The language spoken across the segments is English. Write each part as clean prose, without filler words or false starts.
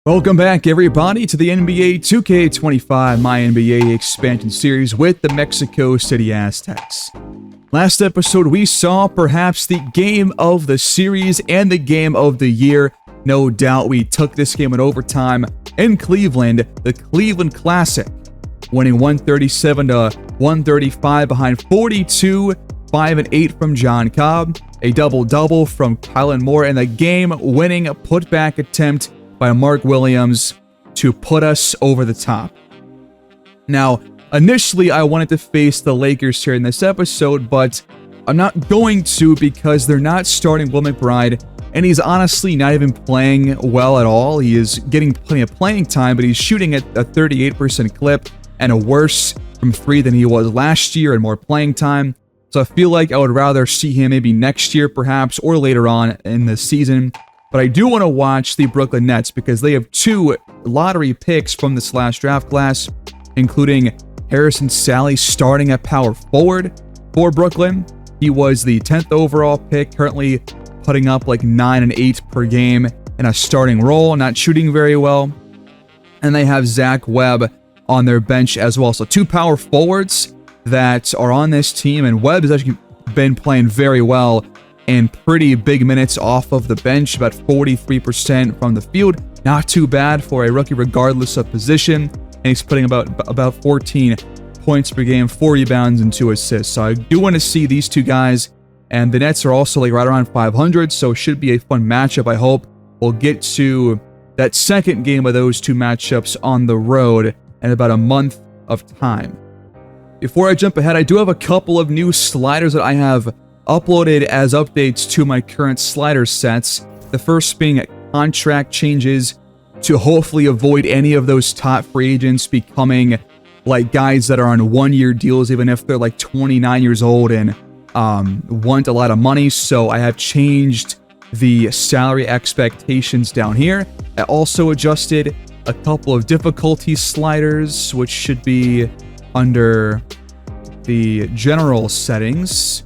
Welcome back, everybody, to the NBA 2K25 MyNBA expansion series with the Mexico City Aztecs. Last episode, we saw perhaps the game of the series and the game of the year. No doubt we took this game in overtime in Cleveland, the Cleveland Classic, winning 137 to 135 behind 42, 5 and 8 from John Cobb, a double-double from Kylan Moore, and the game-winning putback attempt by Mark Williams to put us over the top. Now, initially I wanted to face the Lakers here in this episode, but I'm not going to because they're not starting Will McBride, and he's honestly not even playing well at all. He is getting plenty of playing time, but he's shooting at a 38% clip and a worse from three than he was last year and more playing time. So I feel like I would rather see him maybe next year perhaps or later on in the season. But I do want to watch the Brooklyn Nets because they have two lottery picks from this last draft class, including Harrison Sally starting at power forward for Brooklyn. He was the 10th overall pick, currently putting up like 9 and 8 per game in a starting role, not shooting very well. And they have Zach Webb on their bench as well. So two power forwards that are on this team, and Webb has actually been playing very well in pretty big minutes off of the bench, about 43% from the field. Not too bad for a rookie regardless of position. And he's putting about 14 points per game, 4 rebounds, and 2 assists. So I do want to see these two guys. And the Nets are also like right around 500, so it should be a fun matchup, I hope. We'll get to that second game of those two matchups on the road in about a month of time. Before I jump ahead, I do have a couple of new sliders that I have uploaded as updates to my current slider sets. The first being contract changes to hopefully avoid any of those top free agents becoming like guys that are on one-year deals, even if they're like 29 years old and want a lot of money. So I have changed the salary expectations down here. I also adjusted a couple of difficulty sliders, which should be under the general settings.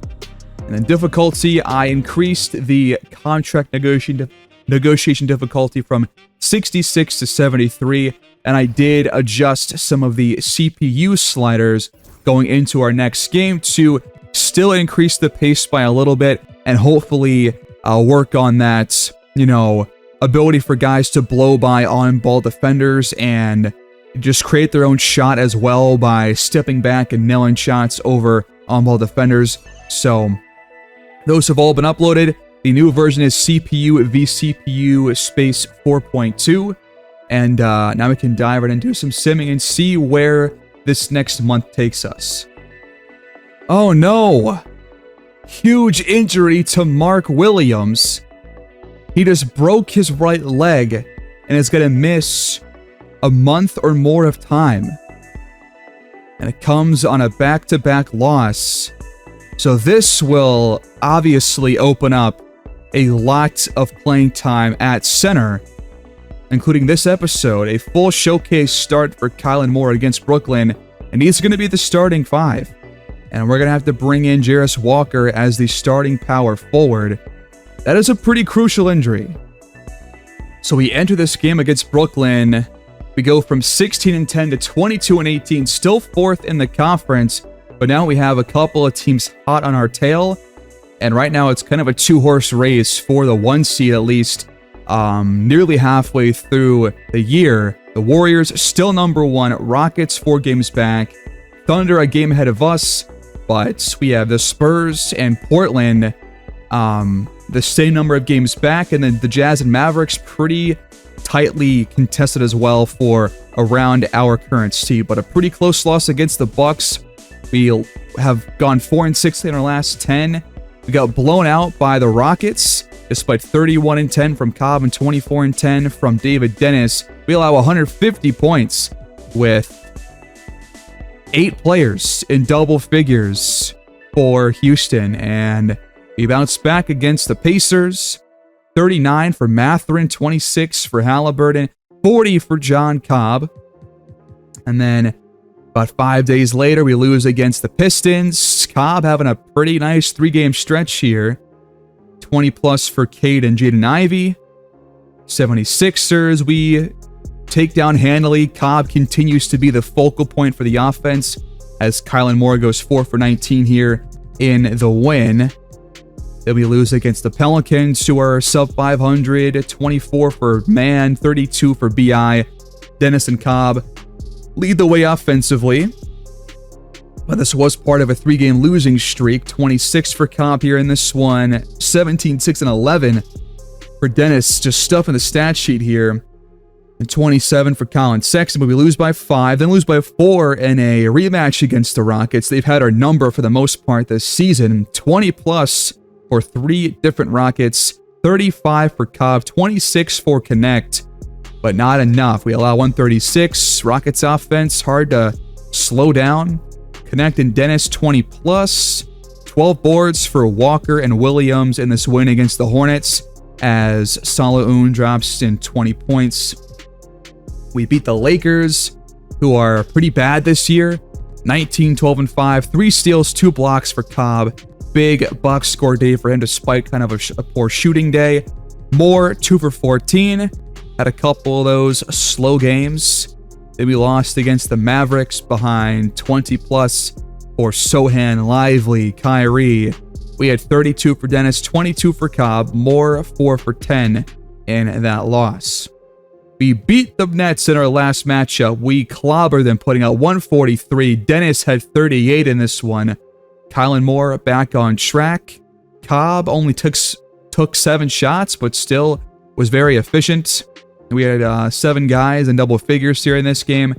And then difficulty, I increased the contract negotiation difficulty from 66 to 73, and I did adjust some of the CPU sliders going into our next game to still increase the pace by a little bit and hopefully work on that, ability for guys to blow by on-ball defenders and just create their own shot as well by stepping back and nailing shots over on-ball defenders. So those have all been uploaded. The new version is CPU vCPU space 4.2. And now we can dive right into some simming and see where this next month takes us. Oh no! Huge injury to Mark Williams. He just broke his right leg and is going to miss a month or more of time. And it comes on a back-to-back loss. So this will obviously open up a lot of playing time at center, including this episode, a full showcase start for Kylan Moore against Brooklyn, and he's going to be the starting 5. And we're going to have to bring in Jarris Walker as the starting power forward. That is a pretty crucial injury. So we enter this game against Brooklyn. We go from 16-10 to 22-18, still 4th in the conference. But now we have a couple of teams hot on our tail. And right now it's kind of a 2-horse race for the 1 seed at least. Nearly halfway through the year. The Warriors still number 1. Rockets 4 games back. Thunder a game ahead of us. But we have the Spurs and Portland the same number of games back. And then the Jazz and Mavericks pretty tightly contested as well for around our current seed. But a pretty close loss against the Bucks. We have gone 4-6 in our last 10. We got blown out by the Rockets, despite 31-10 from Cobb and 24-10 from David Dennis. We allow 150 points with 8 players in double figures for Houston. And we bounce back against the Pacers. 39 for Mathurin, 26 for Halliburton, 40 for John Cobb. And then about 5 days later, we lose against the Pistons. Cobb having a pretty nice 3-game stretch here. 20 plus for Cade and Jaden Ivey. 76ers, we take down handily. Cobb continues to be the focal point for the offense as Kylan Moore goes 4 for 19 here in the win. Then we lose against the Pelicans, who are sub 500, 24 for Man, 32 for BI. Dennis and Cobb lead the way offensively, but this was part of a 3-game losing streak. 26 for Cobb here in this one, 17, 6, and 11 for Dennis. Just stuff in the stat sheet here. And 27 for Colin Sexton, but we lose by 5, then lose by 4 in a rematch against the Rockets. They've had our number for the most part this season. 20 plus for 3 different Rockets, 35 for Cobb, 26 for Connect, but not enough. We allow 136. Rockets offense, hard to slow down. Connect and Dennis, 20 plus. 12 boards for Walker and Williams in this win against the Hornets as Salaun drops in 20 points. We beat the Lakers, who are pretty bad this year. 19, 12, and 5. 3 steals, 2 blocks for Cobb. Big box score day for him despite kind of a poor shooting day. Moore, 2 for 14. Had a couple of those slow games. Then we lost against the Mavericks behind 20 plus for Sohan, Lively, Kyrie. We had 32 for Dennis, 22 for Cobb. Moore, 4 for 10 in that loss. We beat the Nets in our last matchup. We clobbered them, putting out 143. Dennis had 38 in this one. Kylan Moore back on track. Cobb only took 7 shots, but still was very efficient. We had 7 guys in double figures here in this game.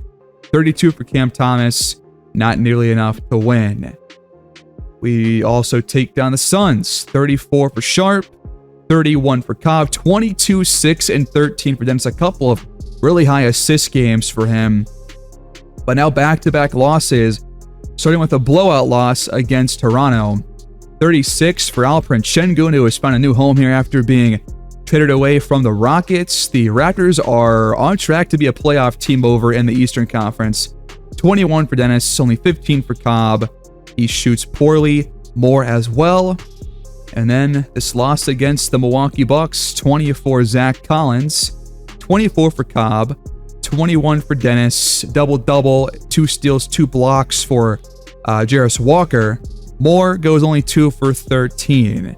32 for Cam Thomas, not nearly enough to win. We also take down the Suns. 34 for Sharp. 31 for Cobb, 22, 6, and 13 for Dennis. A couple of really high assist games for him. But now back-to-back losses, starting with a blowout loss against Toronto. 36 for Alperen Şengün, who has found a new home here after being traded away from the Rockets. The Raptors are on track to be a playoff team over in the Eastern Conference. 21 for Dennis, only 15 for Cobb. He shoots poorly, Moore as well. And then this loss against the Milwaukee Bucks, 20 for Zach Collins, 24 for Cobb, 21 for Dennis, double-double, 2 steals, 2 blocks for Jarris Walker. Moore goes only 2 for 13.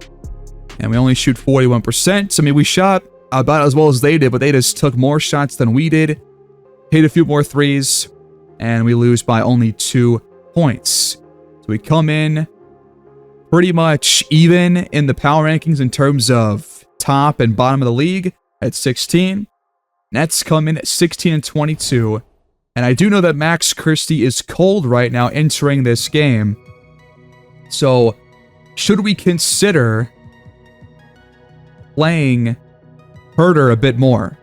And we only shoot 41%. I mean, we shot about as well as they did, but they just took more shots than we did, hit a few more threes, and we lose by only 2 points. So we come in pretty much even in the power rankings in terms of top and bottom of the league at 16. Nets come in at 16 and 22. And I do know that Max Christie is cold right now entering this game. So, should we consider playing Herter a bit more?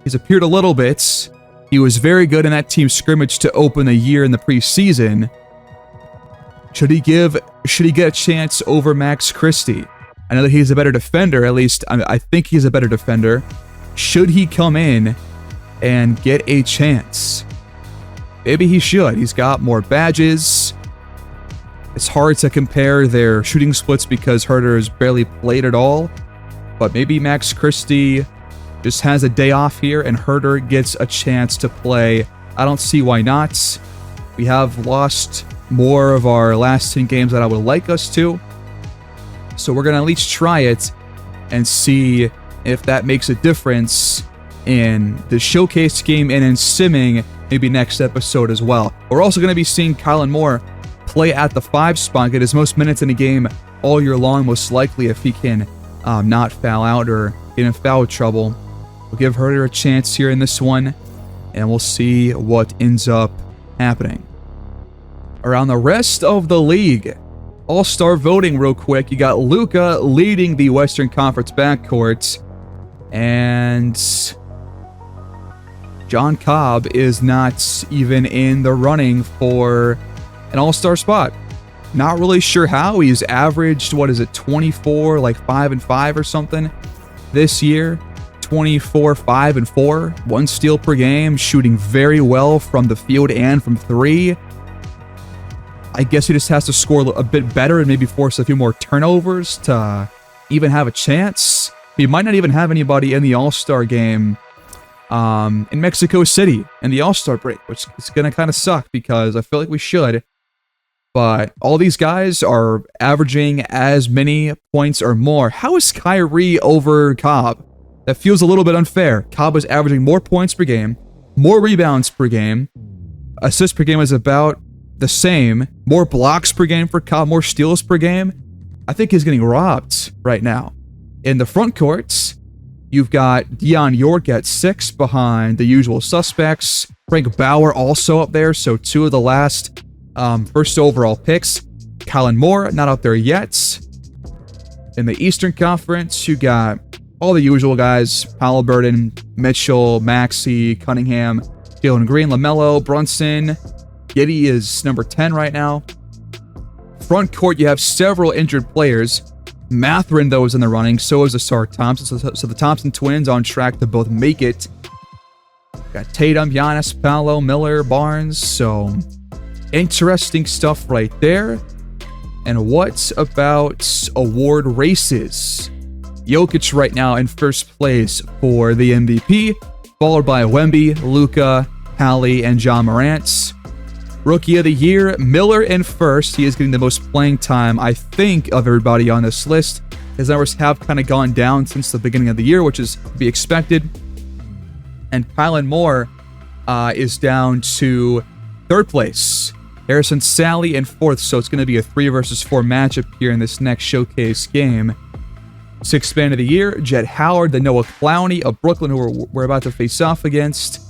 He's appeared a little bit. He was very good in that team scrimmage to open the year in the preseason. Should he get a chance over Max Christie? I know that he's a better defender, at least I think he's a better defender. Should he come in and get a chance? Maybe he should. He's got more badges. It's hard to compare their shooting splits because Herter has barely played at all. But maybe Max Christie just has a day off here and Herter gets a chance to play. I don't see why not. We have lost more of our last 10 games that I would like us to. So we're going to at least try it and see if that makes a difference in the showcase game and in simming maybe next episode as well. We're also going to be seeing Kylan Moore play at the 5 spot, get his most minutes in a game all year long, most likely if he can not foul out or get in foul trouble. We'll give Herter a chance here in this one, and we'll see what ends up happening. Around the rest of the league, all-star voting real quick. You got Luka leading the Western Conference backcourt, and John Cobb is not even in the running for an all-star spot. Not really sure how. He's averaged, 24, like 5 and 5 or something this year. 24, 5 and 4, 1 steal per game, shooting very well from the field and from 3. I guess he just has to score a bit better and maybe force a few more turnovers to even have a chance. He might not even have anybody in the All-Star game in Mexico City in the All-Star break, which is going to kind of suck because I feel like we should. But all these guys are averaging as many points or more. How is Kyrie over Cobb? That feels a little bit unfair. Cobb was averaging more points per game, more rebounds per game. Assists per game is about the same. More blocks per game for Cobb, more steals per game. I think he's getting robbed right now. In the front courts, you've got Dion York at 6 behind the usual suspects. Frank Bauer also up there, so 2 of the last first overall picks. Colin Moore, not up there yet. In the Eastern Conference, you got all the usual guys. Halliburton, Mitchell, Maxey, Cunningham, Jalen Green, LaMelo, Brunson. Giddey is number 10 right now. Front court, you have several injured players. Mathurin, though, is in the running. So is Asar Thompson. So the Thompson twins on track to both make it. Got Tatum, Giannis, Paolo, Miller, Barnes. So interesting stuff right there. And what about award races? Jokic right now in first place for the MVP, followed by Wemby, Luka, Hallie, and John Morant. Rookie of the Year, Miller in first. He is getting the most playing time, I think, of everybody on this list. His numbers have kind of gone down since the beginning of the year, which is to be expected. And Kylan Moore is down to third place. Harrison Sally in fourth, so it's going to be a 3 versus 4 matchup here in this next showcase game. Sixth Man of the Year, Jet Howard, the Noah Clowney of Brooklyn, who we're about to face off against.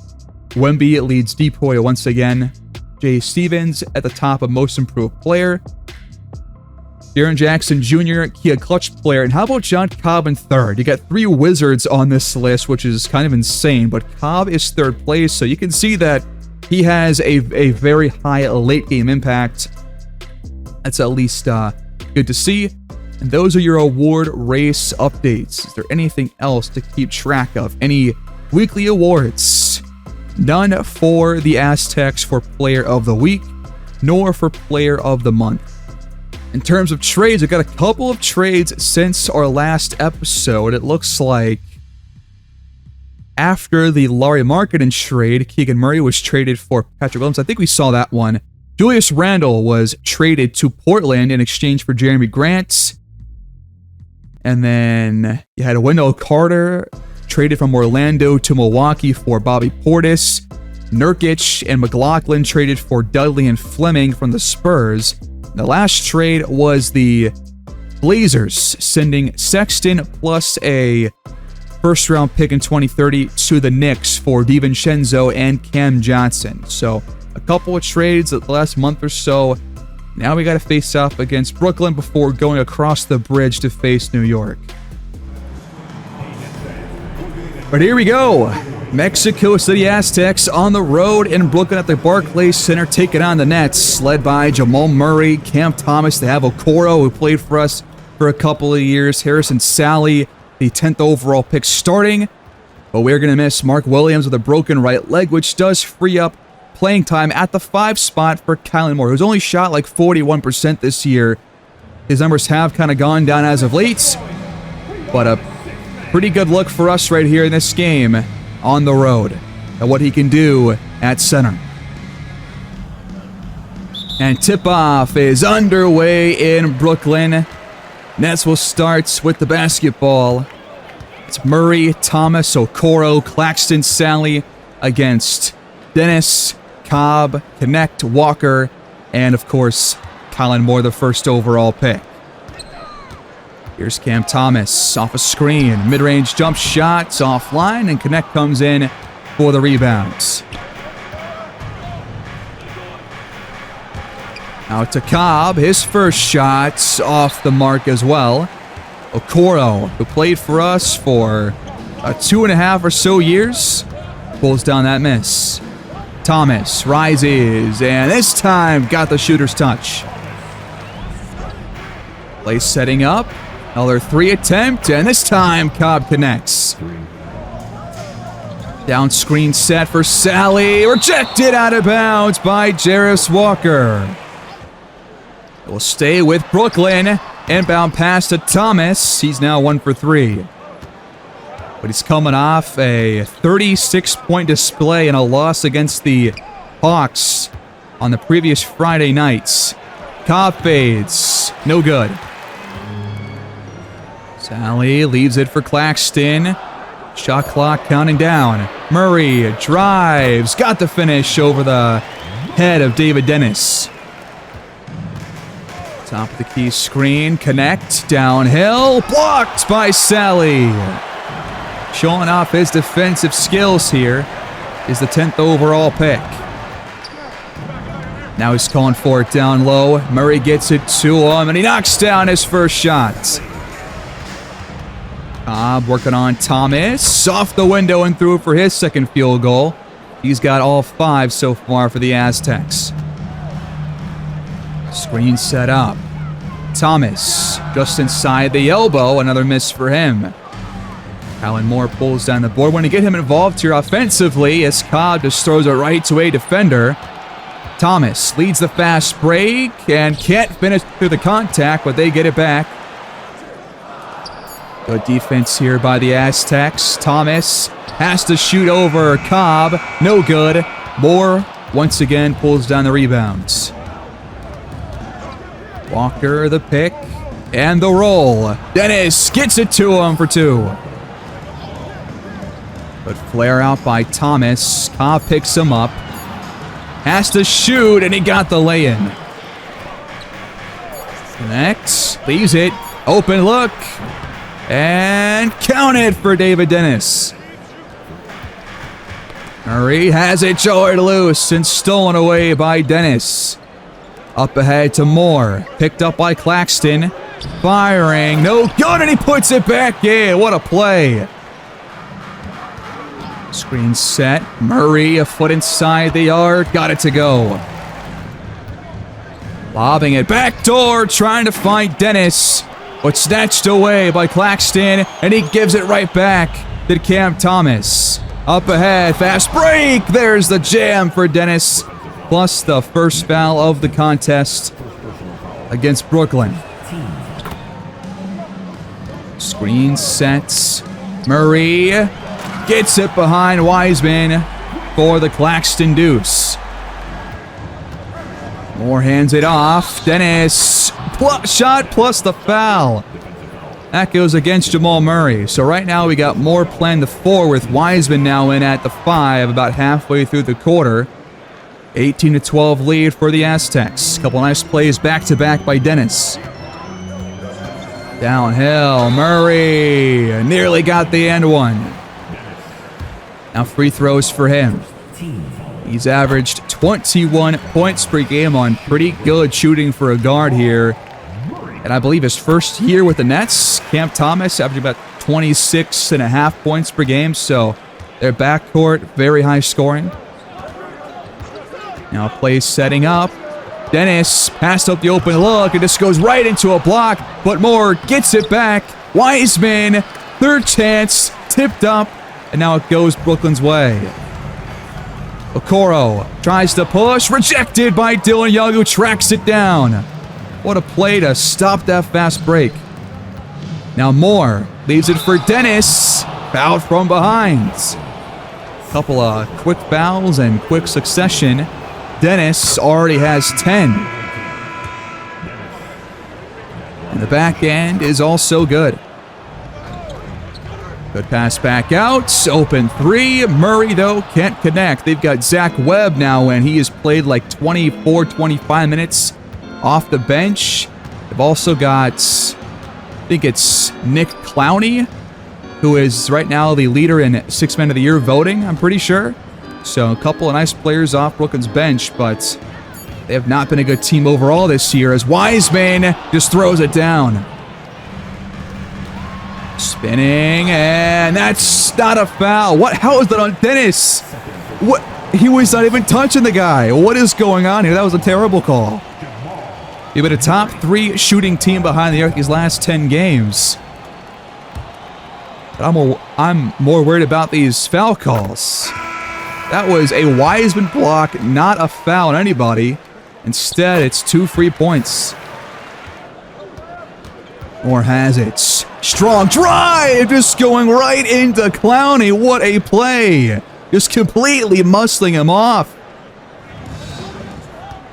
Wemby leads Depoy once again. Jay Stevens at the top of Most Improved Player. Jaren Jackson Jr., Key a Clutch Player. And how about John Cobb in third? You got 3 Wizards on this list, which is kind of insane, but Cobb is third place, so you can see that he has a very high late-game impact. That's at least good to see. And those are your award race updates. Is there anything else to keep track of? Any weekly awards? None for the Aztecs for Player of the Week, nor for Player of the Month. In terms of trades, we've got a couple of trades since our last episode. It looks like after the Lauri Markkanen trade, Keegan Murray was traded for Patrick Williams. I think we saw that one. Julius Randle was traded to Portland in exchange for Jeremy Grant. And then you had Wendell Carter traded from Orlando to Milwaukee for Bobby Portis. Nurkic and McLaughlin traded for Dudley and Fleming from the Spurs. The last trade was the Blazers sending Sexton plus a first-round pick in 2030 to the Knicks for DiVincenzo and Cam Johnson. So a couple of trades the last month or so. Now we got to face off against Brooklyn before going across the bridge to face New York. But here we go. Mexico City Aztecs on the road in Brooklyn at the Barclays Center, taking on the Nets, led by Jamal Murray, Cam Thomas. They have Okoro, who played for us for a couple of years. Harrison Sally, the 10th overall pick, starting. But we're going to miss Mark Williams with a broken right leg, which does free up playing time at the 5 spot for Kylan Moore, who's only shot like 41% this year. His numbers have kind of gone down as of late, but a pretty good look for us right here in this game on the road and what he can do at center. And tip-off is underway in Brooklyn. Nets will start with the basketball. It's Murray, Thomas, Okoro, Claxton, Sally against Dennis, Cobb, Connect, Walker, and of course, Kylan Moore, the first overall pick. Here's Cam Thomas off a screen. Mid-range jump shots offline, and Connect comes in for the rebounds. Out to Cobb. His first shot's off the mark as well. Okoro, who played for us for 2.5 or so years, pulls down that miss. Thomas rises, and this time got the shooter's touch. Play setting up. Another 3 attempt, and this time Cobb connects. Down screen set for Sally. Rejected out of bounds by Jarris Walker. It will stay with Brooklyn. Inbound pass to Thomas. He's now 1 for 3. But he's coming off a 36-point display in a loss against the Hawks on the previous Friday nights. Cobb fades. No good. Sally leaves it for Claxton. Shot clock counting down. Murray drives. Got the finish over the head of David Dennis. Top of the key screen. Connect. Downhill. Blocked by Sally. Showing off his defensive skills here is the 10th overall pick. Now he's calling for it down low. Murray gets it to him, and he knocks down his first shot. Cobb working on Thomas. Off the window and through for his second field goal. He's got all 5 so far for the Aztecs. Screen set up. Thomas just inside the elbow. Another miss for him. Alan Moore pulls down the board. Want to get him involved here offensively as Cobb just throws it right to a defender. Thomas leads the fast break and can't finish through the contact, but they get it back. Good defense here by the Aztecs. Thomas has to shoot over Cobb. No good. Moore once again pulls down the rebounds. Walker the pick and the roll. Dennis gets it to him for 2. But flare out by Thomas. Cobb picks him up. Has to shoot, and he got the lay-in. Next, leaves it. Open look. And counted for David Dennis. Murray has it jarred loose and stolen away by Dennis. Up ahead to Moore. Picked up by Claxton. Firing. No good, and he puts it back in. What a play. Screen set. Murray a foot inside the yard. Got it to go. Lobbing it back door. Trying to find Dennis. But snatched away by Claxton. And he gives it right back to Cam Thomas. Up ahead. Fast break. There's the jam for Dennis. Plus the first foul of the contest against Brooklyn. Screen sets. Murray gets it behind Wiseman for the Claxton deuce. Moore hands it off. Dennis, shot plus the foul. That goes against Jamal Murray. So right now we got Moore playing the 4 with Wiseman now in at the 5 about halfway through the quarter. 18-12 lead for the Aztecs. Couple nice plays back-to-back by Dennis. Downhill, Murray nearly got the end one. Now free throws for him. He's averaged 21 points per game on pretty good shooting for a guard here. And I believe his first year with the Nets, Cam Thomas averaging about 26.5 points per game. So their backcourt, very high scoring. Now play setting up. Dennis passed up the open look. It just goes right into a block. But Moore gets it back. Wiseman, third chance, tipped up. And now it goes Brooklyn's way. Okoro tries to push. Rejected by Dylan Young, who tracks it down. What a play to stop that fast break. Now Moore leaves it for Dennis. Fouled from behind. Couple of quick fouls and quick succession. Dennis already has 10. And the back end is also good. Good pass back out. Open 3. Murray, though, can't connect. They've got Zach Webb now, and he has played like 24, 25 minutes off the bench. They've also got, I think it's Nick Clowney, who is right now the leader in Sixth Man of the Year voting, I'm pretty sure. So a couple of nice players off Brooklyn's bench, but they have not been a good team overall this year as Wiseman just throws it down. Spinning, and that's not a foul. How is that on Dennis? What? He was not even touching the guy. What is going on here? That was a terrible call. You've been a top 3 shooting team behind the arc these last 10 games. But I'm more worried about these foul calls. That was a Wiseman block, not a foul on anybody. Instead, it's 2 free points. Moore has it. Strong drive, just going right into Clowney. What a play. Just completely muscling him off.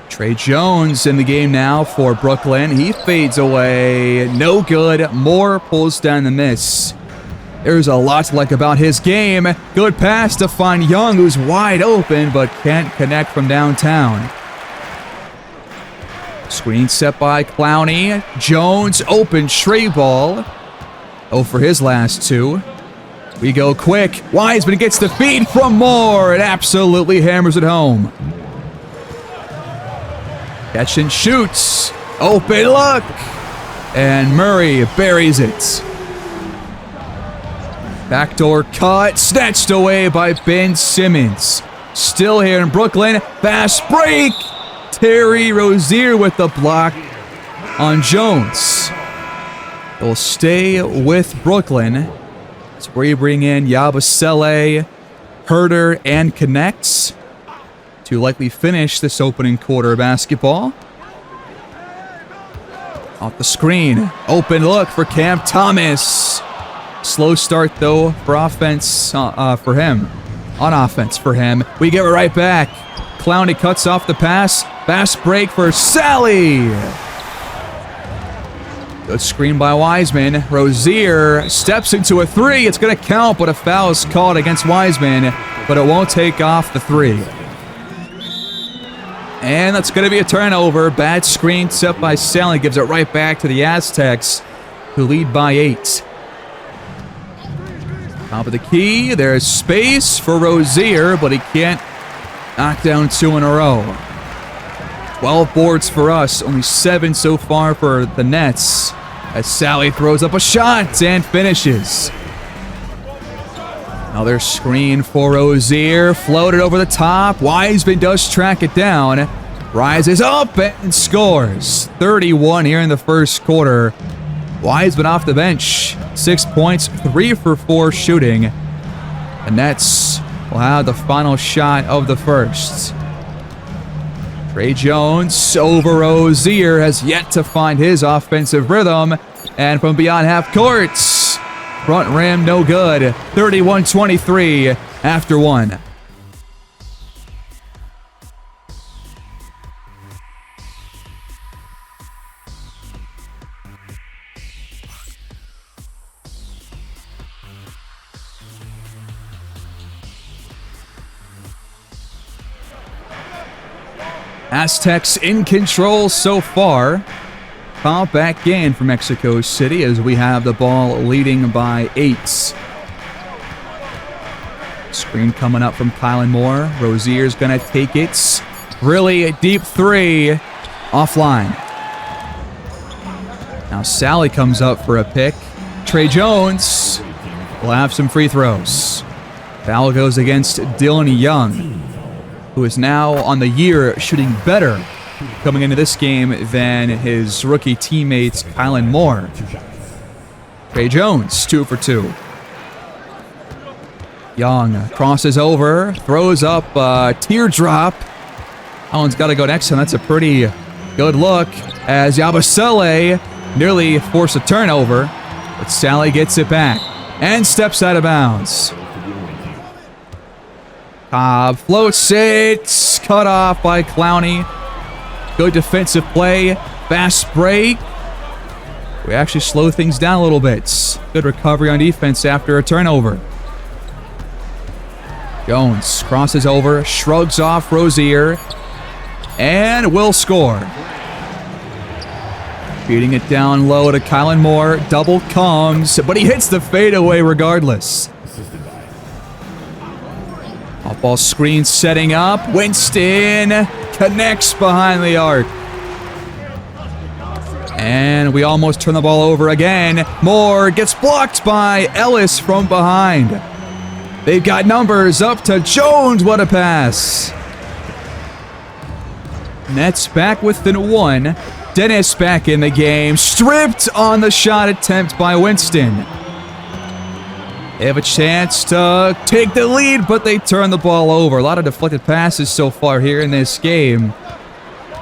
Trey Jones in the game now for Brooklyn. He fades away. No good. Moore pulls down the miss. There's a lot to like about his game. Good pass to find Young, who's wide open, but can't connect from downtown. Screen set by Clowney. Jones open tray ball. Oh, for his last two. We go quick. Wiseman gets the feed from Moore. It absolutely hammers it home. Catch and shoots. Open look. And Murray buries it. Backdoor cut. Snatched away by Ben Simmons. Still here in Brooklyn. Fast break. Terry Rozier with the block on Jones. They'll stay with Brooklyn. It's where you bring in Yabusele, Herter, and Connects to likely finish this opening quarter of basketball. Off the screen. Open look for Cam Thomas. Slow start, though, for offense for him. On offense for him. We get it right back. Clowney cuts off the pass. Fast break for Sally. Good screen by Wiseman. Rozier steps into a three. It's going to count, but a foul is called against Wiseman, but it won't take off the three. And that's going to be a turnover. Bad screen set by Sally. Gives it right back to the Aztecs, who lead by 8. Top of the key. There's space for Rozier, but he can't knock down 2 in a row. 12 boards for us. Only 7 so far for the Nets. As Sally throws up a shot and finishes. Another screen for Rozier. Floated over the top. Wiseman does track it down. Rises up and scores. 31 here in the first quarter. Wiseman off the bench. 6 points, 3 for 4 shooting. The Nets will have the final shot of the first. Trey Jones over Rozier has yet to find his offensive rhythm. And from beyond half court, front rim no good. 31-23 after 1. Aztecs in control so far. Foul back in for Mexico City as we have the ball leading by 8. Screen coming up from Kylan Moore. Rozier's going to take it. Really deep three. Offline. Now Sally comes up for a pick. Trey Jones will have some free throws. Foul goes against Dylan Young, who is now on the year shooting better coming into this game than his rookie teammates Kylan Moore. Trey Jones, 2 for 2. Young crosses over, throws up a teardrop. That one's got to go next, and that's a pretty good look as Yabusele nearly forced a turnover, but Sally gets it back and steps out of bounds. Cobb floats it, cut off by Clowney. Good defensive play, fast break. We actually slow things down a little bit. Good recovery on defense after a turnover. Jones crosses over, shrugs off Rozier, and will score. Beating it down low to Kylan Moore. Double comes, but he hits the fadeaway regardless. Off-ball screen setting up. Winston connects behind the arc. And we almost turn the ball over again. Moore gets blocked by Ellis from behind. They've got numbers up to Jones. What a pass. Nets back within 1. Dennis back in the game. Stripped on the shot attempt by Winston. They have a chance to take the lead, but they turn the ball over. A lot of deflected passes so far here in this game.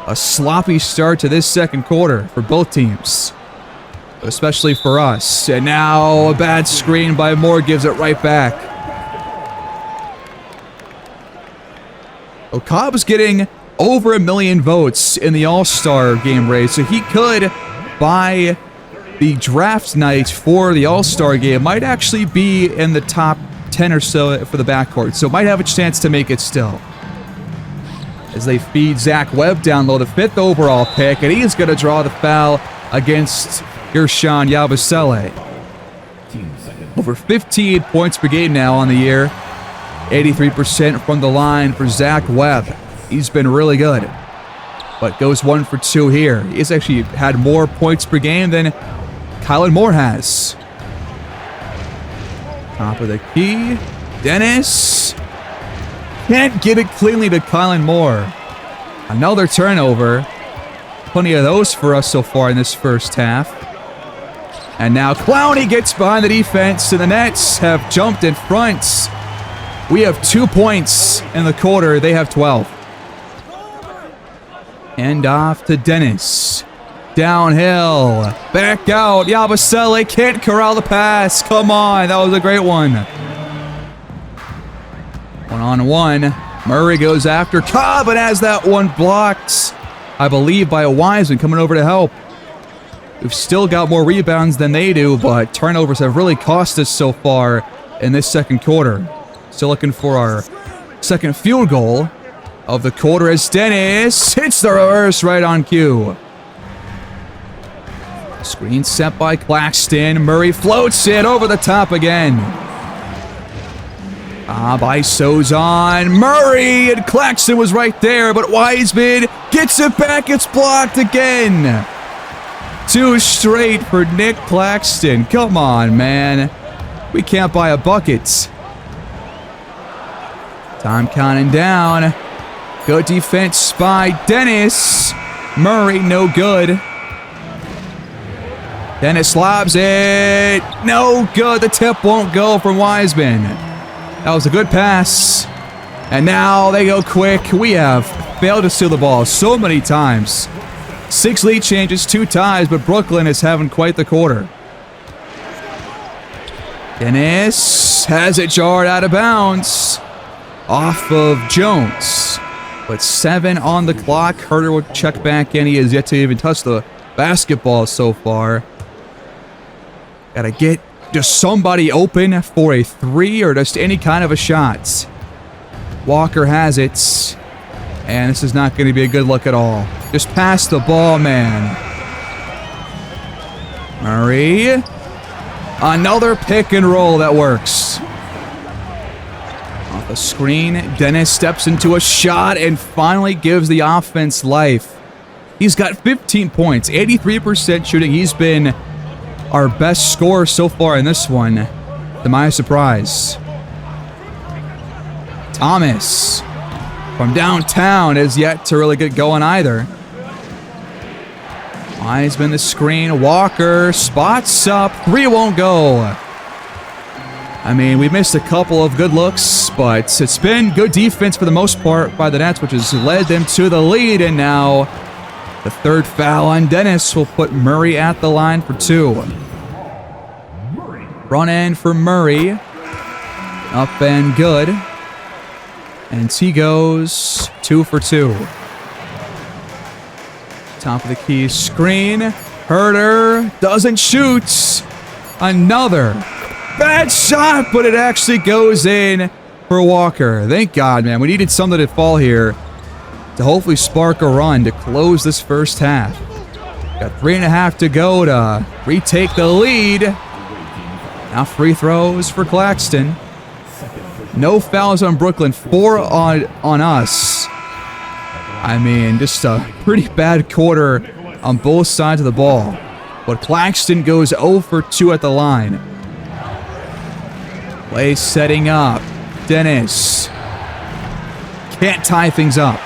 A sloppy start to this second quarter for both teams. especially for us. And now a bad screen by Moore gives it right back. Cobb's getting over 1 million votes in the All-Star game race, so he could, by the draft night for the All-Star game, might actually be in the top 10 or so for the backcourt, so might have a chance to make it still. As they feed Zach Webb down low, the 5th overall pick, and he's going to draw the foul against Gershon Yabusele. Over 15 points per game now on the year. 83% from the line for Zach Webb. He's been really good, but goes 1 for 2 here. He's actually had more points per game than Kylan Moore has. Top of the key. Dennis can't get it cleanly to Kylan Moore. Another turnover. Plenty of those for us so far in this first half. And now Clowney gets behind the defense, and the Nets have jumped in front. We have 2 points in the quarter. They have 12. And off to Dennis. Downhill. Back out. Yabusele can't corral the pass. Come on. That was a great one. 1-on-1. Murray goes after Cobb and has that one blocked, I believe, by a Wiseman coming over to help. We've still got more rebounds than they do, but turnovers have really cost us so far in this second quarter. Still looking for our second field goal of the quarter as Dennis hits the reverse right on cue. Screen set by Claxton. Murray floats it over the top again. Iso's on Murray, and Claxton was right there, but Wiseman gets it back. It's blocked again. 2 straight for Nick Claxton. Come on, man. We can't buy a bucket. Time counting down. Good defense by Dennis. Murray, no good. Dennis lobs it. No good. The tip won't go from Wiseman. That was a good pass. And now they go quick. We have failed to steal the ball so many times. 6 lead changes, 2 ties, but Brooklyn is having quite the quarter. Dennis has it jarred out of bounds. Off of Jones. But 7 on the clock. Herter will check back in. He has yet to even touch the basketball so far. Gotta get just somebody open for a 3 or just any kind of a shot. Walker has it. And this is not going to be a good look at all. Just pass the ball, man. Murray. Another pick and roll that works. Off the screen, Dennis steps into a shot and finally gives the offense life. He's got 15 points, 83% shooting. He's been our best scorer so far in this one, to my surprise. Thomas from downtown is yet to really get going either. Wiseman the screen. Walker spots up. 3 won't go. I mean, we missed a couple of good looks, but it's been good defense for the most part by the Nets, which has led them to the lead. And now the 3rd foul on Dennis will put Murray at the line for 2. Front end for Murray. Up and good. And he goes 2 for 2. Top of the key screen. Herter doesn't shoot. Another bad shot, but it actually goes in for Walker. Thank God, man. We needed something to fall here to hopefully spark a run to close this first half. Got 3.5 to go to retake the lead. Now free throws for Claxton. No fouls on Brooklyn. 4 on us. I mean, just a pretty bad quarter on both sides of the ball. But Claxton goes 0 for 2 at the line. Play setting up. Dennis. Can't tie things up.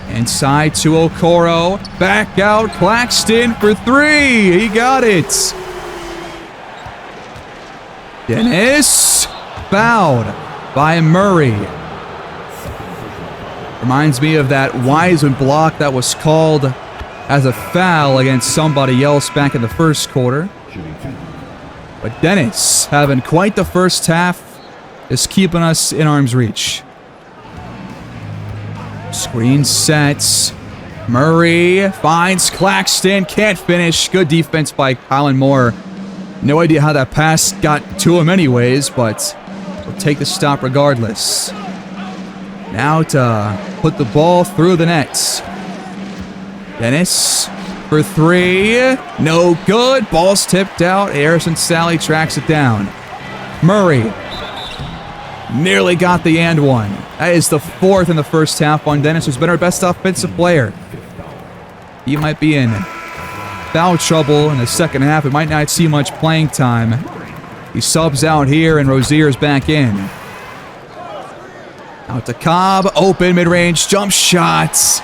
Inside to Okoro. Back out. Claxton for 3. He got it. Dennis. Fouled by Murray. Reminds me of that Wiseman block that was called as a foul against somebody else back in the first quarter. But Dennis having quite the first half, is keeping us in arm's reach. Screen sets. Murray finds Claxton, can't finish. Good defense by Colin Moore. No idea how that pass got to him anyways, but we'll take the stop regardless. Now to put the ball through the nets. Dennis for three. No good. Ball's tipped out. Harrison Sally tracks it down. Murray nearly got the and one. That is the fourth in the first half on Dennis, who's been our best offensive player. He might be in foul trouble in the second half. It might not see much playing time. He subs out here, and Rozier's back in. Out to Cobb. Open mid-range jump shots.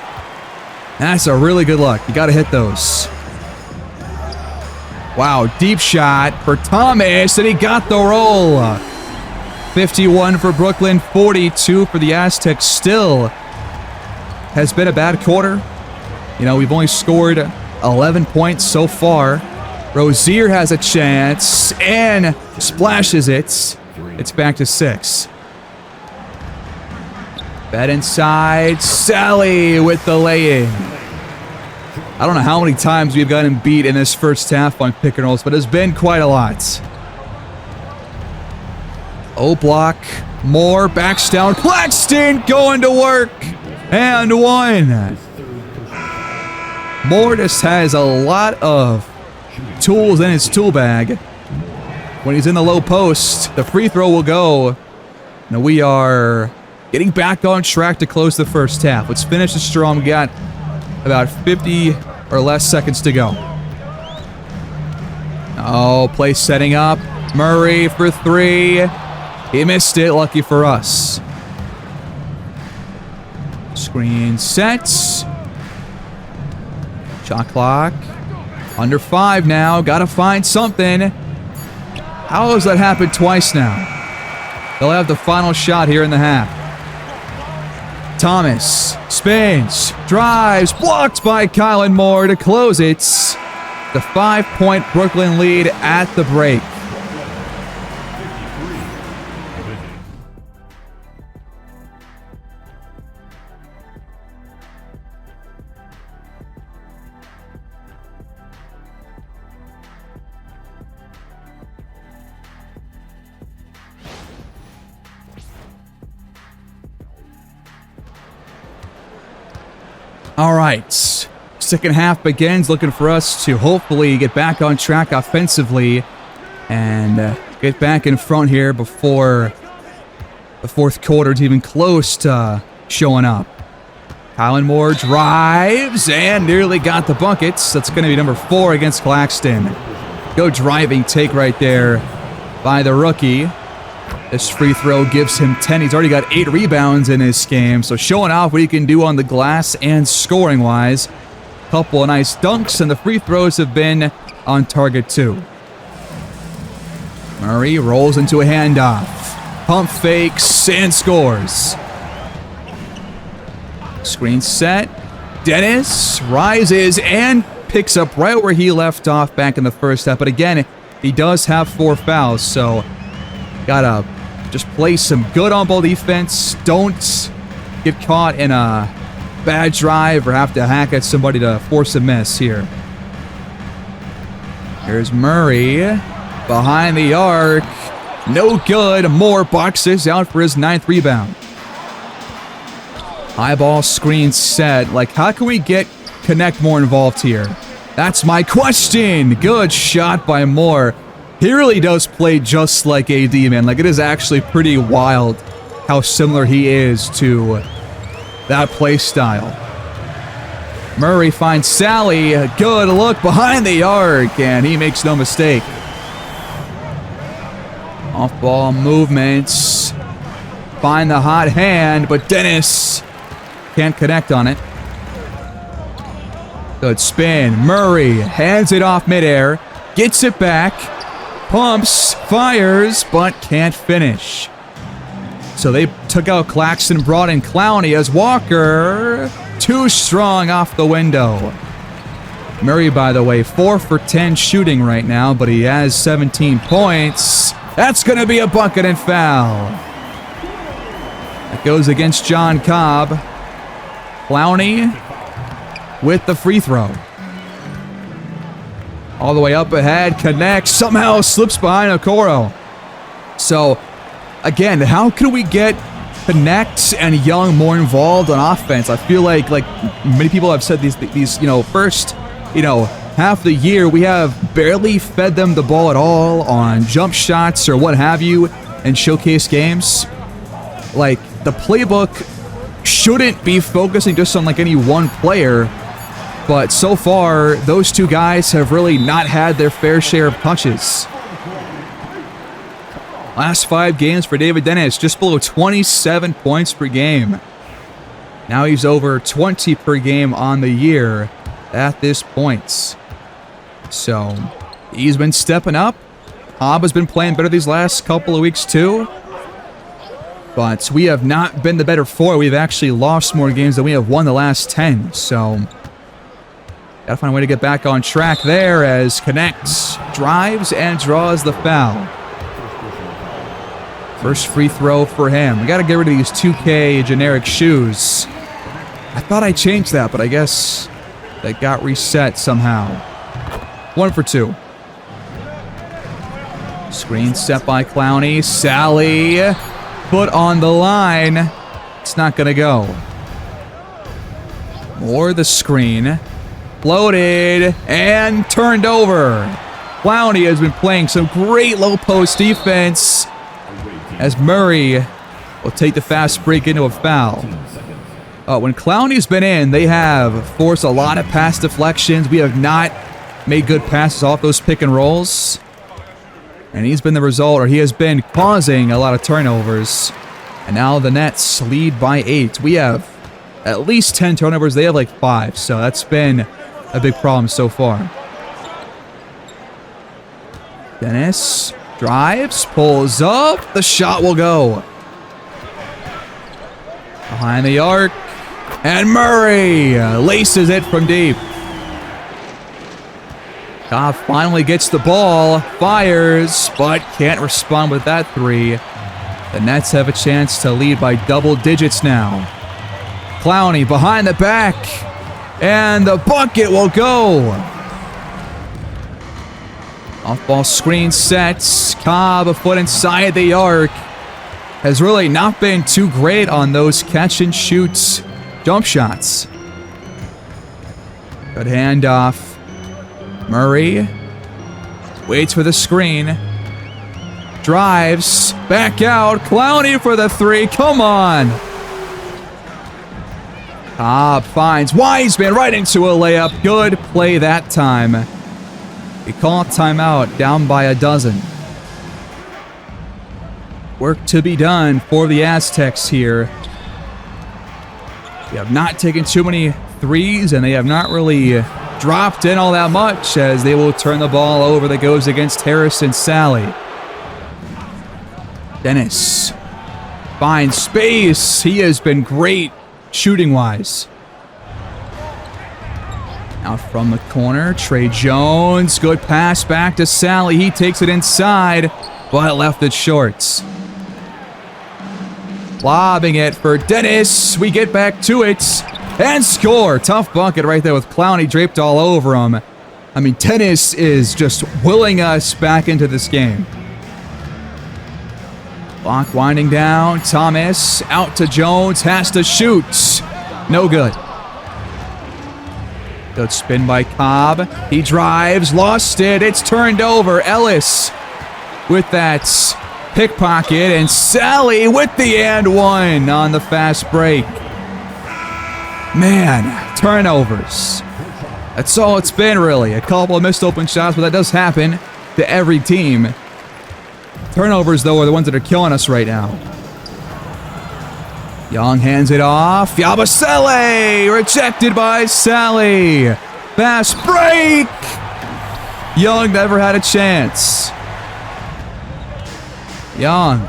That's a really good look. You got to hit those. Wow, deep shot for Thomas, and he got the roll. 51 for Brooklyn, 42 for the Aztecs. Still has been a bad quarter. You know, we've only scored 11 points so far. Rozier has a chance and splashes it. It's back to 6. Bed inside. Sally with the lay-in. I don't know how many times we've gotten beat in this first half on pick and rolls, but it's been quite a lot. O-block. Moore backs down. Claxton going to work. And one. Moore just has a lot of tools in his tool bag. When he's in the low post, the free throw will go. Now we are getting back on track to close the first half. Let's finish this strong. We got about 50 or less seconds to go. Oh, play setting up. Murray for three. He missed it. Lucky for us. Screen sets. Shot clock. Under 5 now. Gotta find something. How has that happened twice now? They'll have the final shot here in the half. Thomas spins, drives, blocked by Colin Moore to close it. The 5-point Brooklyn lead at the break. All right, second half begins, looking for us to hopefully get back on track offensively and get back in front here before the fourth quarter is even close to showing up. Colin Moore drives and nearly got the buckets. That's going to be number 4 against Claxton. Go driving take right there by the rookie. This free throw gives him 10. He's already got 8 rebounds in this game, so showing off what he can do on the glass and scoring-wise. Couple of nice dunks, and the free throws have been on target too. Murray rolls into a handoff. Pump fakes and scores. Screen set. Dennis rises and picks up right where he left off back in the first half. But again, he does have 4 fouls, so gotta just play some good on-ball defense. Don't get caught in a bad drive or have to hack at somebody to force a miss here. Here's Murray behind the arc. No good. Moore boxes out for his 9th rebound. High ball screen set. Like, how can we get Connect more involved here? That's my question. Good shot by Moore. He really does play just like AD, man. Like, it is actually pretty wild how similar he is to that play style. Murray finds Sally. A good look behind the arc, and he makes no mistake. Off-ball movements. Find the hot hand, but Dennis can't connect on it. Good spin. Murray hands it off midair. Gets it back. Pumps, fires, but can't finish. So they took out Claxton, brought in Clowney as Walker. Too strong off the window. Murray, by the way, 4 for 10 shooting right now, but he has 17 points. That's going to be a bucket and foul. That goes against John Cobb. Clowney with the free throw. All the way up ahead, connects, somehow slips behind Okoro. So, again, how can we get Connect and Young more involved on offense? I feel like many people have said these first, half the year, we have barely fed them the ball at all on jump shots or what have you in showcase games. Like, the playbook shouldn't be focusing just on any one player, but so far, those two guys have really not had their fair share of touches. Last 5 games for David Dennis, just below 27 points per game. Now he's over 20 per game on the year at this point. So, he's been stepping up. Cobb has been playing better these last couple of weeks too. But we have not been the better 4. We've actually lost more games than we have won the last 10. So, gotta find a way to get back on track there as Connects, drives, and draws the foul. First free throw for him. We gotta get rid of these 2K generic shoes. I thought I changed that, but I guess that got reset somehow. 1 for 2. Screen set by Clowney. Sally, foot on the line. It's not gonna go. More the screen. Floated and turned over. Clowney has been playing some great low post defense as Murray will take the fast break into a foul. When Clowney's been in, they have forced a lot of pass deflections. We have not made good passes off those pick and rolls. And he's been the result, or he has been causing a lot of turnovers. And now the Nets lead by 8. We have at least 10 turnovers. They have 5. So that's been a big problem so far. Dennis drives, pulls up. The shot will go. Behind the arc. And Murray laces it from deep. Cobb finally gets the ball, fires, but can't respond with that 3. The Nets have a chance to lead by double digits now. Clowney behind the back, and the bucket will go. Off-ball screen sets. Cobb a foot inside the arc. Has really not been too great on those catch-and-shoot jump shots. Good handoff. Murray waits for the screen. Drives. Back out. Clowney for the 3. Come on. Cobb finds Wiseman right into a layup. Good play that time. We call a timeout, down by a dozen. Work to be done for the Aztecs here. They have not taken too many threes, and they have not really dropped in all that much as they will turn the ball over that goes against Harrison Sally. Dennis finds space. He has been great shooting-wise. Out from the corner, Trey Jones. Good pass back to Sally. He takes it inside, but left it short. Lobbing it for Dennis. We get back to it and score. Tough bucket right there with Clowney draped all over him. I mean, Dennis is just willing us back into this game. Clock winding down. Thomas out to Jones. Has to shoot. No good. Good spin by Cobb. He drives. Lost it. It's turned over. Ellis with that pickpocket, and Sally with the and 1 on the fast break. Man, turnovers. That's all it's been, really. A couple of missed open shots, but that does happen to every team. Turnovers, though, are the ones that are killing us right now. Young hands it off. Yabusele rejected by Sally. Fast break. Young never had a chance. Young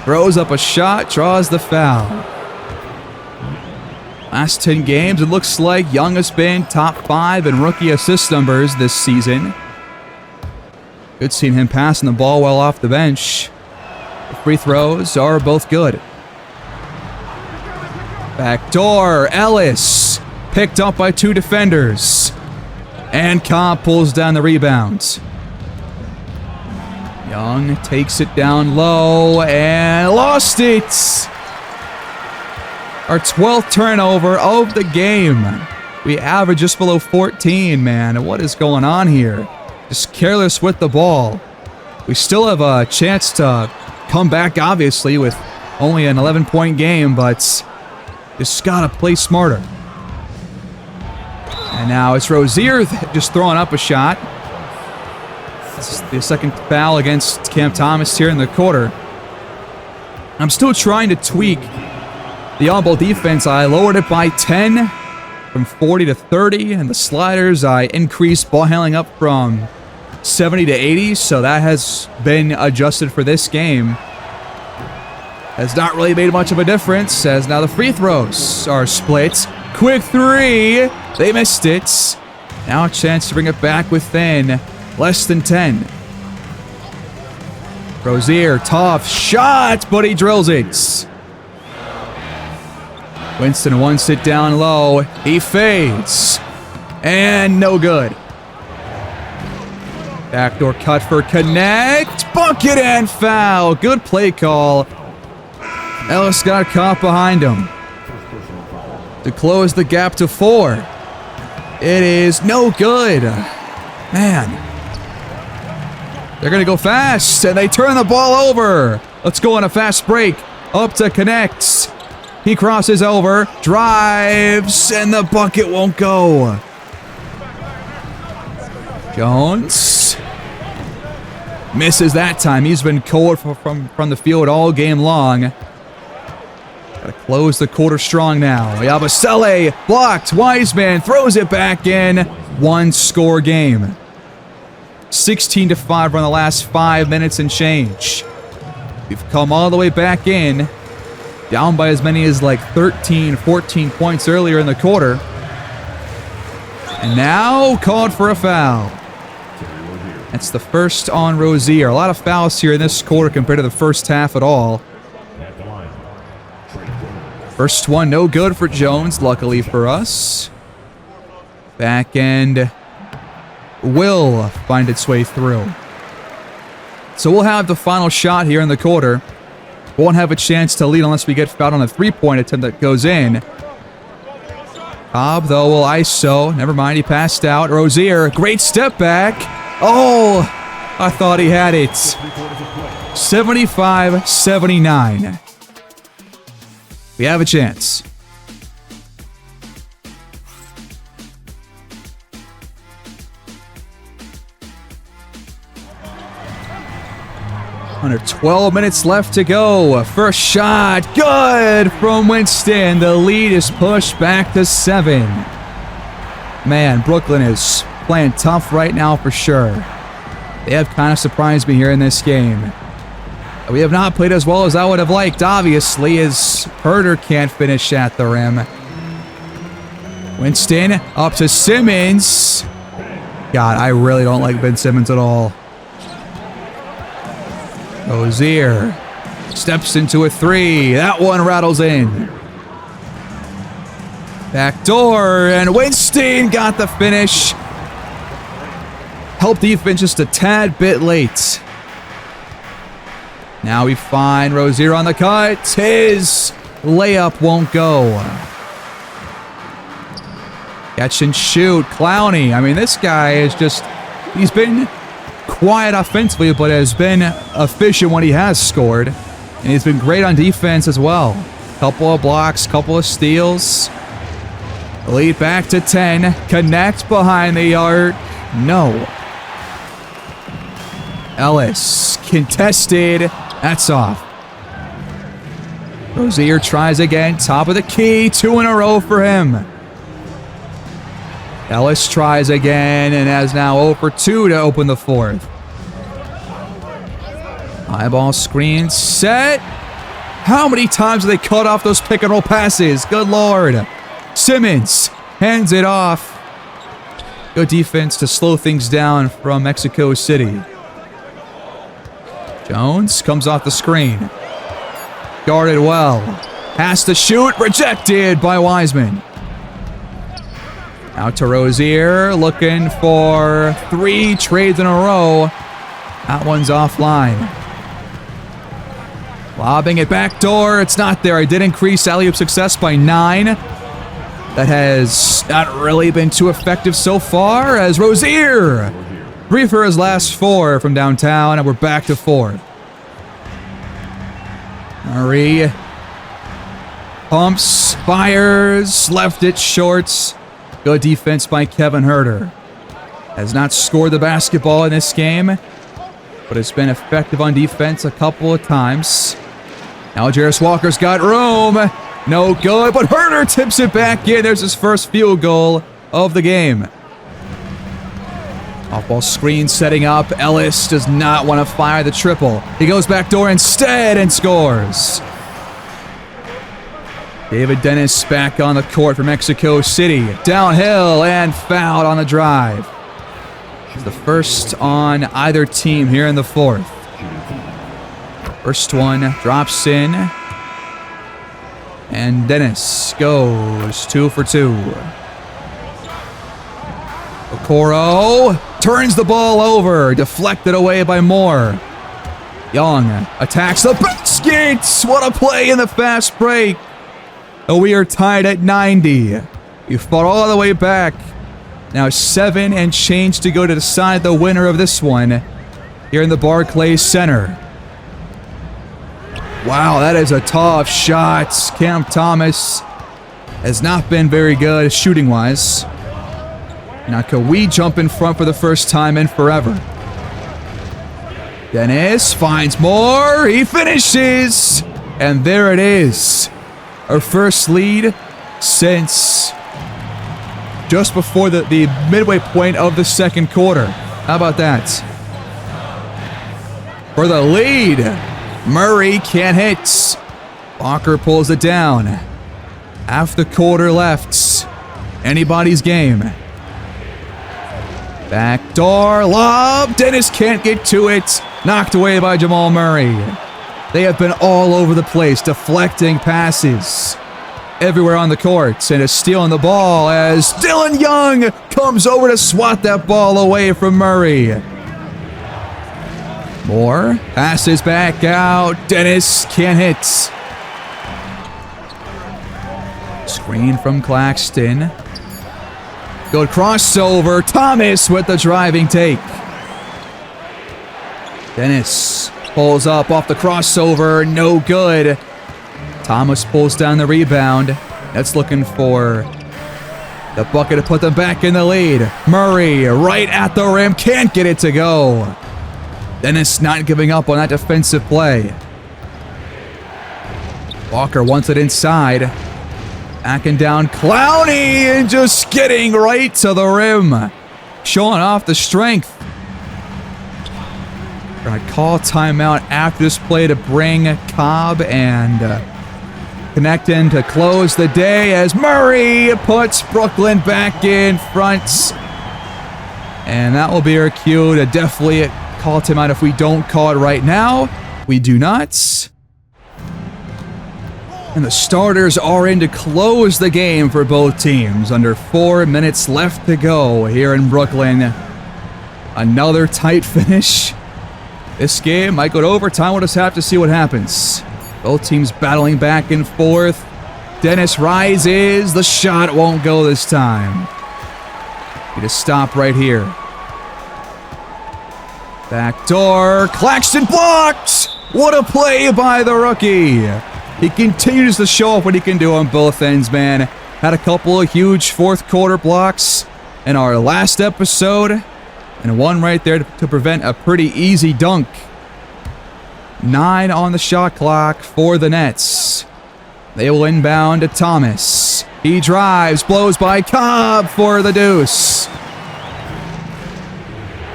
throws up a shot, draws the foul. Last 10 games, it looks like Young has been top 5 in rookie assist numbers this season. Good seeing him passing the ball well off the bench. The free throws are both good. Backdoor, Ellis. Picked up by 2 defenders. And Cobb pulls down the rebound. Young takes it down low and lost it. Our 12th turnover of the game. We average just below 14, man. What is going on here? Just careless with the ball. We still have a chance to come back, obviously, with only an 11-point game, but just gotta play smarter. And now it's Rozier just throwing up a shot. This is the second foul against Cam Thomas here in the quarter. I'm still trying to tweak the on-ball defense. I lowered it by 10 from 40 to 30, and the sliders I increased ball handling up from 70 to 80, so that has been adjusted for this game. Has not really made much of a difference, as now the free throws are split. Quick 3, they missed it. Now a chance to bring it back within less than 10. Rozier, tough shot, but he drills it. Winston wants it down low. He fades. And no good. Backdoor cut for Connect. Bucket and foul. Good play call. Ellis got caught behind him to close the gap to 4. It is no good. Man. They're going to go fast, and they turn the ball over. Let's go on a fast break. Up to Connect. He crosses over, drives, and the bucket won't go. Jones misses that time. He's been cold from the field all game long. Gotta close the quarter strong now. Yabusele blocked. Wiseman throws it back in. 1-score game. 16-5 on the last 5 minutes and change. We've come all the way back in. Down by as many as like 13, 14 points earlier in the quarter. And now called for a foul. That's the first on Rozier. A lot of fouls here in this quarter compared to the first half at all. First one, no good for Jones, luckily for us. Back end will find its way through. So we'll have the final shot here in the quarter. Won't have a chance to lead unless we get fouled on a 3-point attempt that goes in. Cobb, though, will ISO. Never mind, he passed out. Rozier, great step back. Oh, I thought he had it. 75-79. We have a chance. Under 12 minutes left to go. First shot, good from Winston. The lead is pushed back to 7. Man, Brooklyn is playing tough right now for sure. They have kind of surprised me here in this game. We have not played as well as I would have liked, obviously, as Herter can't finish at the rim. Winston up to Simmons. God, I really don't like Ben Simmons at all. Rozier steps into a 3. That one rattles in. Backdoor, and Winston got the finish. Help defense just a tad bit late. Now we find Rozier on the cut. His layup won't go. Catch and shoot. Clowney. I mean, this guy is just... He's been quiet offensively, but has been efficient when he has scored. And he's been great on defense as well. Couple of blocks, couple of steals. Lead back to 10. Connect behind the arc. No. Ellis. Contested. That's off. Rozier tries again. Top of the key. 2 in a row for him. Ellis tries again and has now 0 for 2 to open the 4th. High ball screen set. How many times have they cut off those pick and roll passes? Good Lord. Simmons hands it off. Good defense to slow things down from Mexico City. Jones comes off the screen. Guarded well. Has to shoot. Rejected by Wiseman. Out to Rozier. Looking for 3 trades in a row. That one's offline. Lobbing it backdoor. It's not there. I did increase alley-oop success by 9. That has not really been too effective so far, as Rozier 3 for his last 4 from downtown, and we're back to 4. Murray pumps, fires, left it short. Good defense by Kevin Huerter. Has not scored the basketball in this game, but has been effective on defense a couple of times. Now Jarris Walker's got room. No good, but Huerter tips it back in. There's his first field goal of the game. Off-ball screen setting up. Ellis does not want to fire the triple. He goes backdoor instead and scores. David Dennis back on the court for Mexico City. Downhill and fouled on the drive. It's the first on either team here in the 4th. First one drops in. And Dennis goes 2 for 2. Okoro turns the ball over. Deflected away by Moore. Young attacks the basket. What a play in the fast break. We are tied at 90. We fought all the way back. Now 7 and change to go to decide the winner of this one here in the Barclays Center. Wow, that is a tough shot. Cam Thomas has not been very good shooting-wise. Now can we jump in front for the first time in forever? Dennis finds more. He finishes. And there it is. Our first lead since just before the midway point of the second quarter. How about that? For the lead. Murray can't hit. Walker pulls it down. Half the quarter left. Anybody's game. Backdoor lob. Dennis can't get to it. Knocked away by Jamal Murray. They have been all over the place, deflecting passes everywhere on the court, and is stealing the ball as Dylan Young comes over to swat that ball away from Murray. Moore passes back out. Dennis can't hit. Screen from Claxton. Good crossover. Thomas with the driving take. Dennis pulls up off the crossover. No good. Thomas pulls down the rebound. That's looking for the bucket to put them back in the lead. Murray right at the rim. Can't get it to go. Dennis not giving up on that defensive play. Walker wants it inside. Backing down Clowney and just getting right to the rim. Showing off the strength. Gonna call timeout after this play to bring Cobb and Connecting to close the day as Murray puts Brooklyn back in front. And that will be our cue to definitely call timeout if we don't call it right now. We do not. And the starters are in to close the game for both teams. Under 4 minutes left to go here in Brooklyn. Another tight finish. This game might go to overtime. We'll just have to see what happens. Both teams battling back and forth. Dennis rises. The shot won't go this time. Need to stop right here. Backdoor. Claxton blocked. What a play by the rookie. He continues to show off what he can do on both ends, man. Had a couple of huge fourth quarter blocks in our last episode. And one right there to prevent a pretty easy dunk. 9 on the shot clock for the Nets. They will inbound to Thomas. He drives, blows by Cobb for the deuce.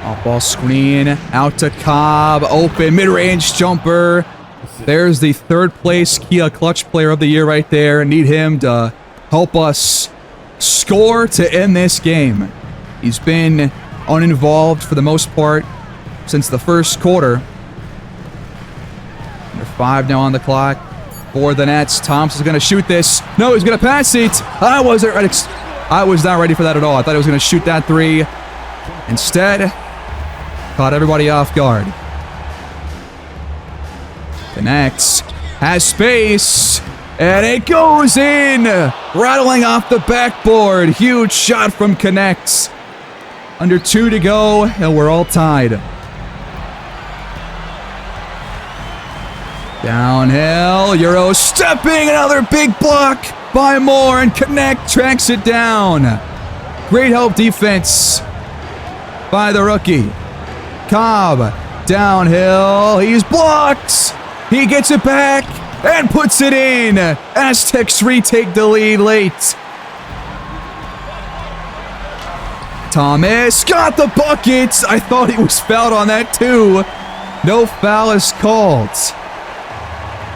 Off-ball screen, out to Cobb. Open, mid-range jumper. There's the third place Kia Clutch Player of the Year right there. Need him to help us score to end this game. He's been uninvolved for the most part since the first quarter. Under 5 now on the clock for the Nets. Thompson's going to shoot this. No, he's going to pass it. I was not ready for that at all. I thought he was going to shoot that 3. Instead, caught everybody off guard. Connects. Has space. And it goes in. Rattling off the backboard. Huge shot from Connects. Under 2 to go, and we're all tied. Downhill. Euro stepping. Another big block by Moore. And Connect tracks it down. Great help defense by the rookie. Cobb, downhill, he's blocked. He gets it back and puts it in. Aztecs retake the lead late. Thomas got the bucket. I thought he was fouled on that too. No foul is called.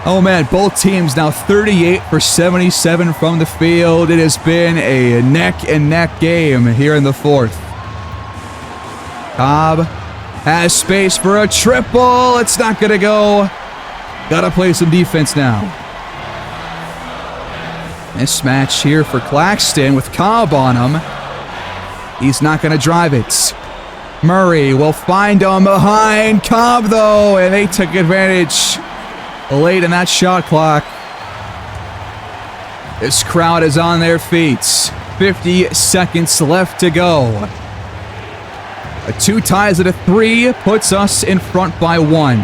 Oh man, both teams now 38 for 77 from the field. It has been a neck and neck game here in the fourth. Cobb has space for a triple. It's not going to go. Got to play some defense now. Mismatch here for Claxton with Cobb on him. He's not going to drive it. Murray will find him behind Cobb, though, and they took advantage late in that shot clock. This crowd is on their feet. 50 seconds left to go. A 2 ties at a 3 puts us in front by 1.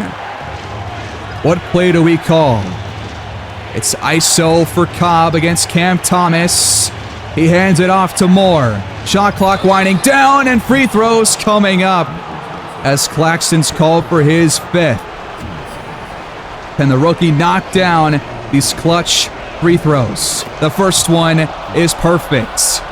What play do we call? It's ISO for Cobb against Cam Thomas. He hands it off to Moore. Shot clock winding down and free throws coming up as Claxton's called for his 5th. Can the rookie knock down these clutch free throws? The first one is perfect.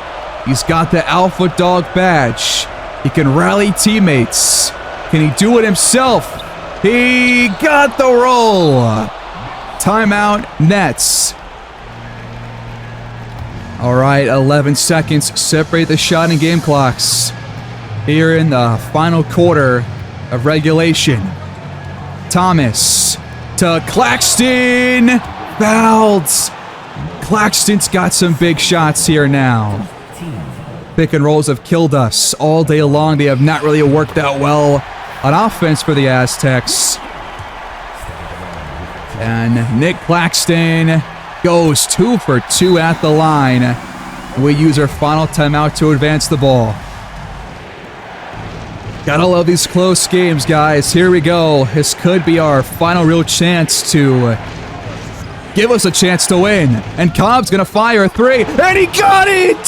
He's got the Alpha Dog badge. He can rally teammates. Can he do it himself? He got the roll. Timeout, Nets. All right, 11 seconds separate the shot and game clocks here in the final quarter of regulation. Thomas to Claxton. Fouled. Claxton's got some big shots here now. Pick and rolls have killed us all day long. They have not really worked out well on offense for the Aztecs. And Nick Claxton goes 2 for 2 at the line. We use our final timeout to advance the ball. Gotta love these close games, guys. Here we go. This could be our final real chance to give us a chance to win. And Cobb's gonna fire a 3, and he got it!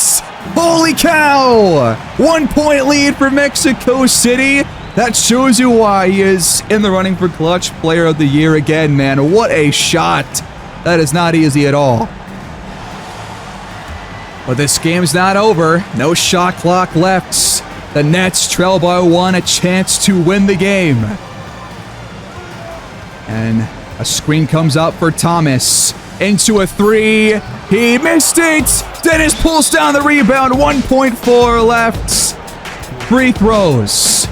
Holy cow! 1 point lead for Mexico City. That shows you why he is in the running for Clutch Player of the Year again, man. What a shot. That is not easy at all. But this game's not over. No shot clock left. The Nets trail by 1, a chance to win the game. And a screen comes up for Thomas. Into a 3. He missed it. Dennis pulls down the rebound. 1.4 left. Free throws.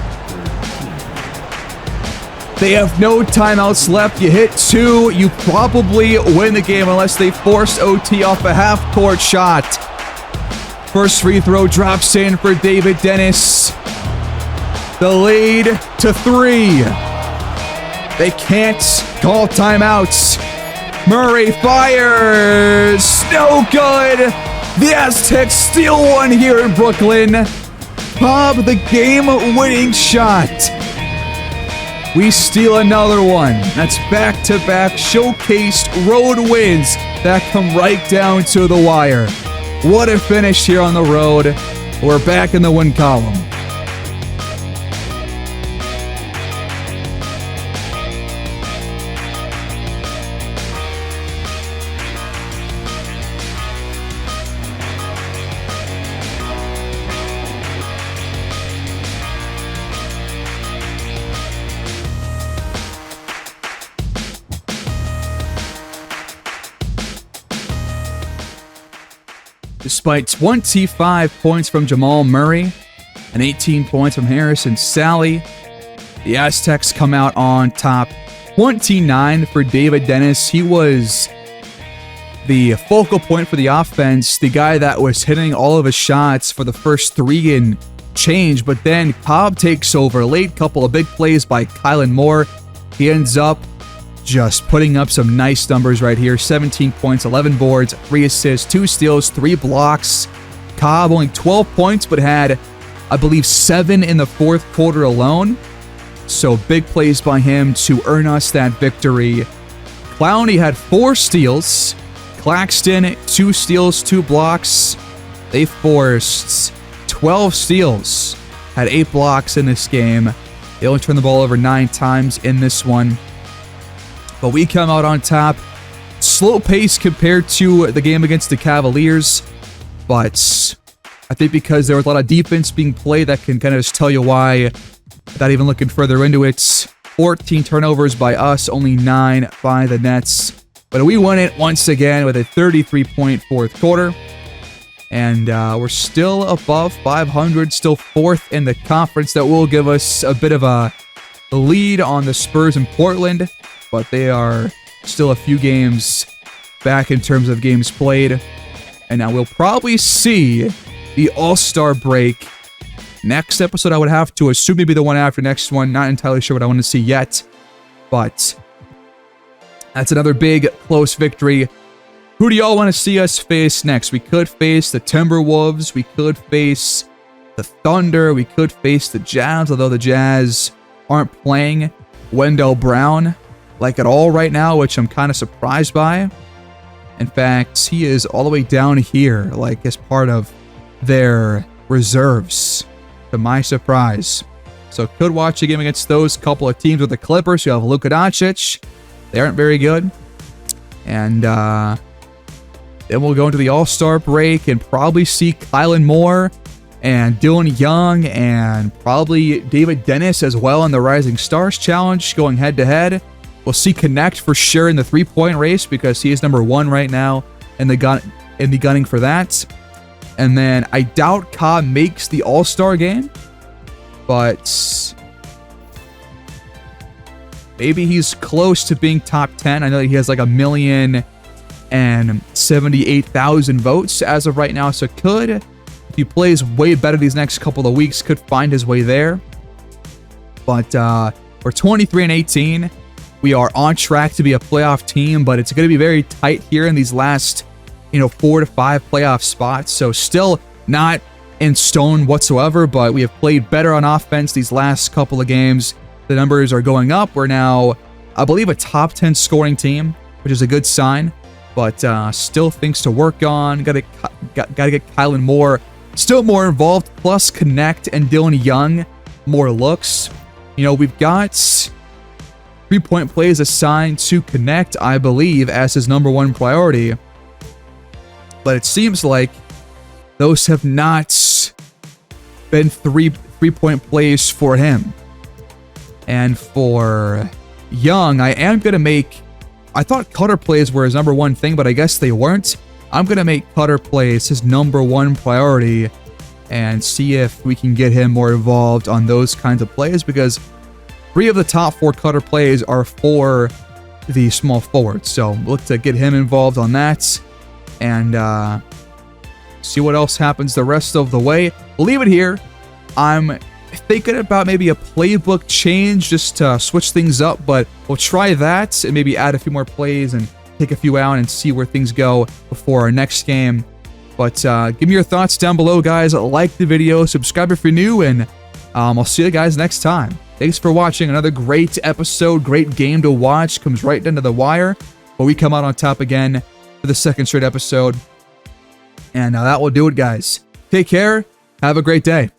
They have no timeouts left. You hit 2, you probably win the game unless they force OT off a half-court shot. First free throw drops in for David Dennis. The lead to 3. They can't call timeouts. Murray fires. No good. The Aztecs steal one here in Brooklyn. Cobb, the game-winning shot. We steal another one. That's back-to-back showcased road wins that come right down to the wire. What a finish here on the road. We're back in the win column. Despite 25 points from Jamal Murray and 18 points from Harrison Sally, the Aztecs come out on top. 29 for David Dennis. He was the focal point for the offense, the guy that was hitting all of his shots for the first 3 and change, but then Cobb takes over late. Couple of big plays by Kylan Moore. He ends up just putting up some nice numbers right here. 17 points, 11 boards, 3 assists, 2 steals, 3 blocks. Cobb only 12 points, but had, I believe, 7 in the fourth quarter alone. So big plays by him to earn us that victory. Clowney had 4 steals. Claxton, 2 steals, 2 blocks. They forced 12 steals. Had 8 blocks in this game. They only turned the ball over 9 times in this one. But we come out on top. Slow pace compared to the game against the Cavaliers. But I think because there was a lot of defense being played, that can kind of just tell you why. Without even looking further into it. 14 turnovers by us, only 9 by the Nets. But we won it once again with a 33-point fourth quarter. And we're still above 500, still 4th in the conference. That will give us a bit of a lead on the Spurs in Portland. But they are still a few games back in terms of games played. And now we'll probably see the All-Star break next episode. I would have to assume maybe the one after next one. Not entirely sure what I want to see yet. But that's another big, close victory. Who do y'all want to see us face next? We could face the Timberwolves. We could face the Thunder. We could face the Jazz, although the Jazz aren't playing Wendell Brown like at all right now, which I'm kind of surprised by. In fact, he is all the way down here, like as part of their reserves, to my surprise. So could watch a game against those couple of teams with the Clippers. You have Luka Doncic. They aren't very good. And then we'll go into the All-Star break and probably see Kylan Moore and Dylan Young and probably David Dennis as well in the Rising Stars Challenge going head-to-head. We'll see Connect for sure in the three-point race because he is number 1 right now in the gunning for that. And then I doubt Cobb makes the All-Star game, but maybe he's close to being top 10. I know that he has like 1,078,000 votes as of right now, so could, if he plays way better these next couple of weeks, could find his way there. But we're 23-18. We are on track to be a playoff team, but it's going to be very tight here in these last, 4 to 5 playoff spots. So still not in stone whatsoever, but we have played better on offense these last couple of games. The numbers are going up. We're now, I believe, a top 10 scoring team, which is a good sign, but still things to work on. Gotta get Kylan Moore still more involved, plus Connect and Dylan Young more looks. We've got 3-point plays assigned to Connect, I believe, as his number 1 priority. But it seems like those have not been three-point plays for him. And for Young, I am going to make... I thought cutter plays were his number 1 thing, but I guess they weren't. I'm going to make cutter plays his number 1 priority and see if we can get him more involved on those kinds of plays, because 3 of the top 4 cutter plays are for the small forwards. So look to get him involved on that and see what else happens the rest of the way. We'll leave it here. I'm thinking about maybe a playbook change just to switch things up, but we'll try that and maybe add a few more plays and take a few out and see where things go before our next game. But give me your thoughts down below, guys. Like the video, subscribe if you're new, and I'll see you guys next time. Thanks for watching. Another great episode, great game to watch. Comes right down to the wire, but we come out on top again for the 2nd straight episode. And that will do it, guys. Take care. Have a great day.